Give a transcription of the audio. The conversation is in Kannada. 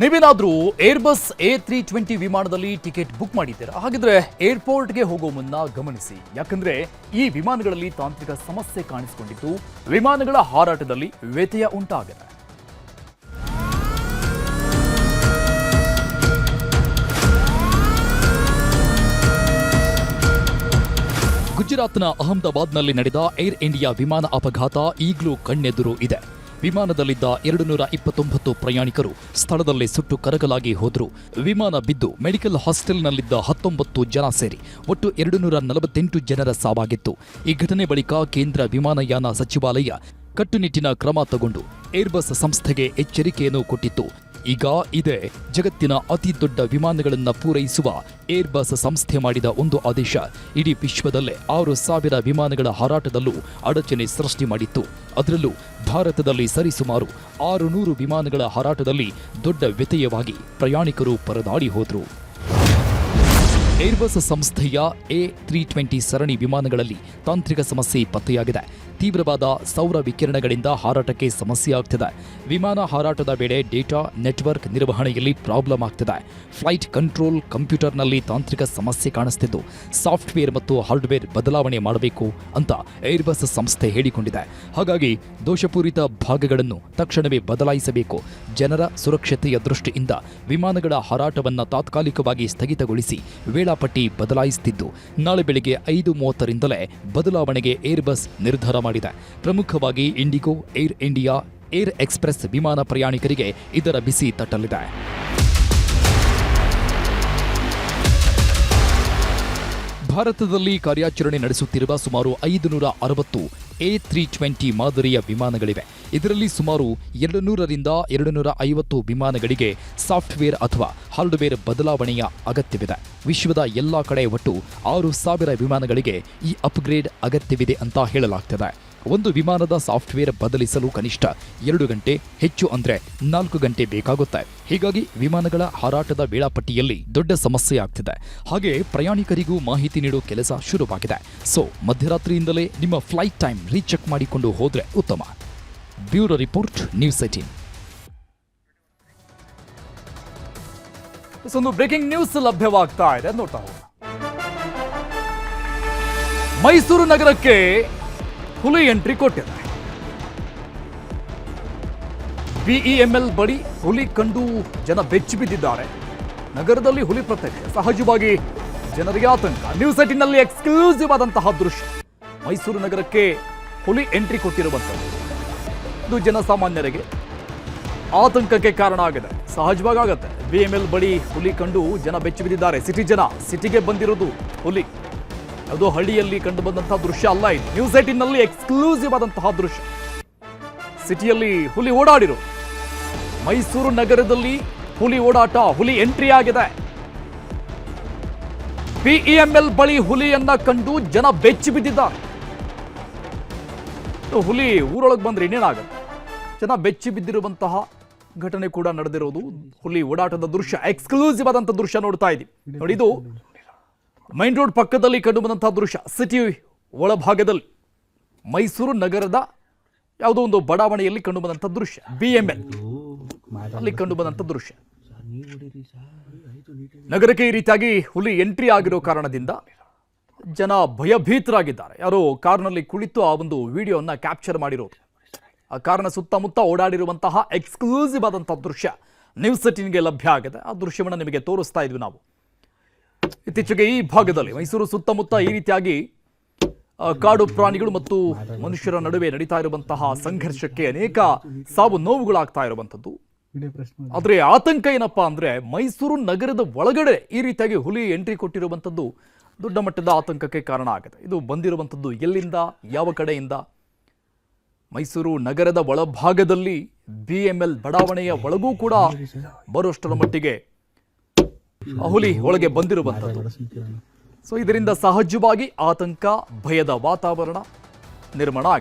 ನೀವೇನಾದ್ರೂ ಏರ್ಬಸ್ A320 ವಿಮಾನದಲ್ಲಿ ಟಿಕೆಟ್ ಬುಕ್ ಮಾಡಿದ್ದೀರಾ? ಹಾಗಿದ್ರೆ ಏರ್ಪೋರ್ಟ್ಗೆ ಹೋಗೋ ಮುನ್ನ ಗಮನಿಸಿ, ಯಾಕಂದ್ರೆ ಈ ವಿಮಾನಗಳಲ್ಲಿ ತಾಂತ್ರಿಕ ಸಮಸ್ಯೆ ಕಾಣಿಸಿಕೊಂಡಿದ್ದು ವಿಮಾನಗಳ ಹಾರಾಟದಲ್ಲಿ ವ್ಯತ್ಯಯ ಉಂಟಾಗಿದೆ. ಗುಜರಾತ್ನ ಅಹಮದಾಬಾದ್ನಲ್ಲಿ ನಡೆದ ಏರ್ ಇಂಡಿಯಾ ವಿಮಾನ ಅಪಘಾತ ಈಗಲೂ ಕಣ್ಣೆದುರು ಇದೆ. ವಿಮಾನದಲ್ಲಿದ್ದ 229 ಪ್ರಯಾಣಿಕರು ಸ್ಥಳದಲ್ಲೇ ಸುಟ್ಟು ಕರಕಲಾಗಿ ಹೋದರು. ವಿಮಾನ ಬಿದ್ದು ಮೆಡಿಕಲ್ ಹಾಸ್ಟೆಲ್ನಲ್ಲಿದ್ದ 19 ಜನ ಸೇರಿ ಒಟ್ಟು 248 ಜನರ ಸಾವಾಗಿತ್ತು. ಈ ಘಟನೆ ಬಳಿಕ ಕೇಂದ್ರ ವಿಮಾನಯಾನ ಸಚಿವಾಲಯ ಕಟ್ಟುನಿಟ್ಟಿನ ಕ್ರಮ ತಗೊಂಡು ಏರ್ಬಸ್ ಸಂಸ್ಥೆಗೆ ಎಚ್ಚರಿಕೆಯನ್ನು ಕೊಟ್ಟಿತ್ತು. ಈಗ ಇದೇ ಜಗತ್ತಿನ ಅತಿ ದೊಡ್ಡ ವಿಮಾನಗಳನ್ನು ಪೂರೈಸುವ ಏರ್ಬಸ್ ಸಂಸ್ಥೆ ಮಾಡಿದ ಒಂದು ಆದೇಶ ಇಡೀ ವಿಶ್ವದಲ್ಲೇ 6,000 ವಿಮಾನಗಳ ಹಾರಾಟದಲ್ಲೂ ಅಡಚಣೆ ಸೃಷ್ಟಿ ಮಾಡಿತ್ತು. ಅದರಲ್ಲೂ ಭಾರತದಲ್ಲಿ ಸರಿಸುಮಾರು 600 ವಿಮಾನಗಳ ಹಾರಾಟದಲ್ಲಿ ದೊಡ್ಡ ವ್ಯತ್ಯಯವಾಗಿ ಪ್ರಯಾಣಿಕರು ಪರದಾಡಿ ಹೋದರು. ಏರ್ಬಸ್ ಸಂಸ್ಥೆಯ A320 ಸರಣಿ ವಿಮಾನಗಳಲ್ಲಿ ತಾಂತ್ರಿಕ ಸಮಸ್ಯೆ ಪತ್ತೆಯಾಗಿದೆ. ತೀವ್ರವಾದ ಸೌರ ವಿಕಿರಣಗಳಿಂದ ಹಾರಾಟಕ್ಕೆ ಸಮಸ್ಯೆ ಆಗ್ತಿದೆ. ವಿಮಾನ ಹಾರಾಟದ ವೇಳೆ ಡೇಟಾ ನೆಟ್ವರ್ಕ್ ನಿರ್ವಹಣೆಯಲ್ಲಿ ಪ್ರಾಬ್ಲಮ್ ಆಗ್ತಿದೆ. ಫ್ಲೈಟ್ ಕಂಟ್ರೋಲ್ ಕಂಪ್ಯೂಟರ್ನಲ್ಲಿ ತಾಂತ್ರಿಕ ಸಮಸ್ಯೆ ಕಾಣಿಸ್ತಿದ್ದು ಸಾಫ್ಟ್ವೇರ್ ಮತ್ತು ಹಾರ್ಡ್ವೇರ್ ಬದಲಾವಣೆ ಮಾಡಬೇಕು ಅಂತ ಏರ್ಬಸ್ ಸಂಸ್ಥೆ ಹೇಳಿಕೊಂಡಿದೆ. ಹಾಗಾಗಿ ದೋಷಪೂರಿತ ಭಾಗಗಳನ್ನು ತಕ್ಷಣವೇ ಬದಲಾಯಿಸಬೇಕು. ಜನರ ಸುರಕ್ಷತೆಯ ದೃಷ್ಟಿಯಿಂದ ವಿಮಾನಗಳ ಹಾರಾಟವನ್ನು ತಾತ್ಕಾಲಿಕವಾಗಿ ಸ್ಥಗಿತಗೊಳಿಸಿ ವೇಳಾಪಟ್ಟಿ ಬದಲಾಯಿಸುತ್ತಿದ್ದು ನಾಳೆ ಬೆಳಗ್ಗೆ 5:30ರಿಂದಲೇ ಬದಲಾವಣೆಗೆ ಏರ್ಬಸ್ ನಿರ್ಧಾರ ಮಾಡಿದೆ. ಪ್ರಮುಖವಾಗಿ IndiGo, air India, air express ವಿಮಾನ ಪ್ರಯಾಣಿಕರಿಗೆ ಇದರ ಬಿಸಿ ತಟ್ಟಲಿದೆ. ಭಾರತದಲ್ಲಿ ಕಾರ್ಯಾಚರಣೆ ನಡೆಸುತ್ತಿರುವ ಸುಮಾರು 560 A320 ಮಾದರಿಯ ವಿಮಾನಗಳಿವೆ. ಇದರಲ್ಲಿ ಸುಮಾರು 200ರಿಂದ 250 ವಿಮಾನಗಳಿಗೆ ಸಾಫ್ಟ್ವೇರ್ ಅಥವಾ ಹಾರ್ಡ್ವೇರ್ ಬದಲಾವಣೆಯ ಅಗತ್ಯವಿದೆ. ವಿಶ್ವದ ಎಲ್ಲಾ ಕಡೆ ಒಟ್ಟು 6,000 ವಿಮಾನಗಳಿಗೆ ಈ ಅಪ್ಗ್ರೇಡ್ ಅಗತ್ಯವಿದೆ ಅಂತ ಹೇಳಲಾಗ್ತದೆ. ಒಂದು ವಿಮಾನದ ಸಾಫ್ಟ್ವೇರ್ ಬದಲಿಸಲು ಕನಿಷ್ಠ 2 ಗಂಟೆ, ಹೆಚ್ಚು ಅಂದ್ರೆ 4 ಗಂಟೆ ಬೇಕಾಗುತ್ತೆ. ಹೀಗಾಗಿ ವಿಮಾನಗಳ ಹಾರಾಟದ ವೇಳಾಪಟ್ಟಿಯಲ್ಲಿ ದೊಡ್ಡ ಸಮಸ್ಯೆ ಆಗ್ತಿದೆ. ಹಾಗೆ ಪ್ರಯಾಣಿಕರಿಗೂ ಮಾಹಿತಿ ನೀಡೋ ಕೆಲಸ ಶುರುವಾಗಿದೆ. ಸೊ ಮಧ್ಯರಾತ್ರಿಯಿಂದಲೇ ನಿಮ್ಮ ಫ್ಲೈಟ್ ಟೈಮ್ ರೀಚೆಕ್ ಮಾಡಿಕೊಂಡು ಹೋದ್ರೆ ಉತ್ತಮ. Bureau report, news 18. ಒಂದು ಬ್ರೇಕಿಂಗ್ ನ್ಯೂಸ್ ಲಭ್ಯವಾಗ್ತಾ ಇದೆ, ನೋಡ್ತಾ ಹೋಗೋಣ. ಮೈಸೂರು ನಗರಕ್ಕೆ ಹುಲಿ ಎಂಟ್ರಿ ಕೊಟ್ಟಿದೆ. BEML ಬಳಿ ಹುಲಿ ಕಂಡು ಜನ ಬೆಚ್ಚಿ ಬಿದ್ದಿದ್ದಾರೆ. ನಗರದಲ್ಲಿ ಹುಲಿ ಪ್ರತ್ಯಕ್ಷ, ಸಹಜವಾಗಿ ಜನರಿಗೆ ಆತಂಕ. ನ್ಯೂಸ್ 18ನಲ್ಲಿ ಎಕ್ಸ್ಕ್ಲೂಸಿವ್ ಆದಂತಹ ದೃಶ್ಯ. ಮೈಸೂರು ನಗರಕ್ಕೆ ಹುಲಿ ಎಂಟ್ರಿ ಕೊಟ್ಟಿರುವಂಥದ್ದು ಇದು ಜನಸಾಮಾನ್ಯರಿಗೆ ಆತಂಕಕ್ಕೆ ಕಾರಣ ಆಗಿದೆ. ಸಹಜವಾಗಿ ಆಗುತ್ತೆ. BEML ಬಳಿ ಹುಲಿ ಕಂಡು ಜನ ಬೆಚ್ಚಿ ಬಿದ್ದಿದ್ದಾರೆ. ಸಿಟಿಗೆ ಬಂದಿರೋದು ಹುಲಿ. ಅದು ಹಳ್ಳಿಯಲ್ಲಿ ಕಂಡು ಬಂದಂತಹ ದೃಶ್ಯ ಅಲ್ಲ ಇದು. ನ್ಯೂಸ್ 18ನಲ್ಲಿ ಎಕ್ಸ್ಕ್ಲೂಸಿವ್ ಆದಂತಹ ದೃಶ್ಯ. ಸಿಟಿಯಲ್ಲಿ ಹುಲಿ ಓಡಾಡಿರೋ, ಮೈಸೂರು ನಗರದಲ್ಲಿ ಹುಲಿ ಓಡಾಟ, ಹುಲಿ ಎಂಟ್ರಿ ಆಗಿದೆ. BEML ಬಳಿ ಹುಲಿಯನ್ನ ಕಂಡು ಜನ ಬೆಚ್ಚಿ ಬಿದ್ದಿದ್ದಾರೆ. ಹುಲಿ ಊರೊಳಗೆ ಬಂದ್ರೆ ಇನ್ನೇನಾಗುತ್ತೆ? ಜನ ಬೆಚ್ಚಿ ಬಿದ್ದಿರುವಂತಹ ಘಟನೆ ಕೂಡ ನಡೆದಿರೋದು. ಹುಲಿ ಓಡಾಟದ ದೃಶ್ಯ, ಎಕ್ಸ್ಕ್ಲೂಸಿವ್ ಆದಂತಹ ದೃಶ್ಯ ನೋಡ್ತಾ ಇದ್ದೀವಿ. ನೋಡಿ, ಇದು ಮೈನ್ ರೋಡ್ ಪಕ್ಕದಲ್ಲಿ ಕಂಡು ಬಂದಂತಹ ದೃಶ್ಯ. ಸಿಟಿ ಒಳಭಾಗದಲ್ಲಿ ಮೈಸೂರು ನಗರದ ಯಾವುದೋ ಒಂದು ಬಡಾವಣೆಯಲ್ಲಿ ಕಂಡು ಬಂದಂತಹ ದೃಶ್ಯ. BEML ಅಲ್ಲಿ ಕಂಡು ಬಂದಂತಹ ದೃಶ್ಯ. ನಗರಕ್ಕೆ ಈ ರೀತಿಯಾಗಿ ಹುಲಿ ಎಂಟ್ರಿ ಆಗಿರೋ ಕಾರಣದಿಂದ ಜನ ಭಯಭೀತರಾಗಿದ್ದಾರೆ. ಯಾರೋ ಕಾರ್ನಲ್ಲಿ ಕುಳಿತು ಆ ಒಂದು ವಿಡಿಯೋನ ಕ್ಯಾಪ್ಚರ್ ಮಾಡಿರೋದು. ಆ ಕಾರಣ ಸುತ್ತಮುತ್ತ ಓಡಾಡಿರುವಂತಹ ಎಕ್ಸ್ಕ್ಲೂಸಿವ್ ಆದಂತಹ ದೃಶ್ಯ ನ್ಯೂಸ್ 18ಗೆ ಲಭ್ಯ ಆಗಿದೆ. ಆ ದೃಶ್ಯವನ್ನು ನಿಮಗೆ ತೋರಿಸ್ತಾ ಇದ್ವಿ ನಾವು. ಇತ್ತೀಚೆಗೆ ಈ ಭಾಗದಲ್ಲಿ ಮೈಸೂರು ಸುತ್ತಮುತ್ತ ಈ ರೀತಿಯಾಗಿ ಕಾಡು ಪ್ರಾಣಿಗಳು ಮತ್ತು ಮನುಷ್ಯರ ನಡುವೆ ನಡೀತಾ ಇರುವಂತಹ ಸಂಘರ್ಷಕ್ಕೆ ಅನೇಕ ಸಾವು ನೋವುಗಳಾಗ್ತಾ ಇರುವಂಥದ್ದು. ಆದ್ರೆ ಆತಂಕ ಏನಪ್ಪಾ ಅಂದ್ರೆ, ಮೈಸೂರು ನಗರದ ಒಳಗಡೆ ಈ ರೀತಿಯಾಗಿ ಹುಲಿ ಎಂಟ್ರಿ ಕೊಟ್ಟಿರುವಂಥದ್ದು ದೊಡ್ಡ ಮಟ್ಟದ ಆತಂಕಕ್ಕೆ ಕಾರಣ ಆಗಿದೆ. ಇದು ಬಂದಿರುವಂಥದ್ದು ಎಲ್ಲಿಂದ, ಯಾವ ಕಡೆಯಿಂದ? ಮೈಸೂರು ನಗರದ ಒಳಭಾಗದಲ್ಲಿ BEML ಬಡಾವಣೆಯ ಒಳಗೂ ಕೂಡ ಬರುವಷ್ಟರ ಮಟ್ಟಿಗೆ ಹುಲಿ ಒಳಗೆ ಬಂದಿರುವಂಥದ್ದು. ಸೊ ಇದರಿಂದ ಸಹಜವಾಗಿ ಆತಂಕ, ಭಯದ ವಾತಾವರಣ ನಿರ್ಮಾಣ ಆಗಿದೆ.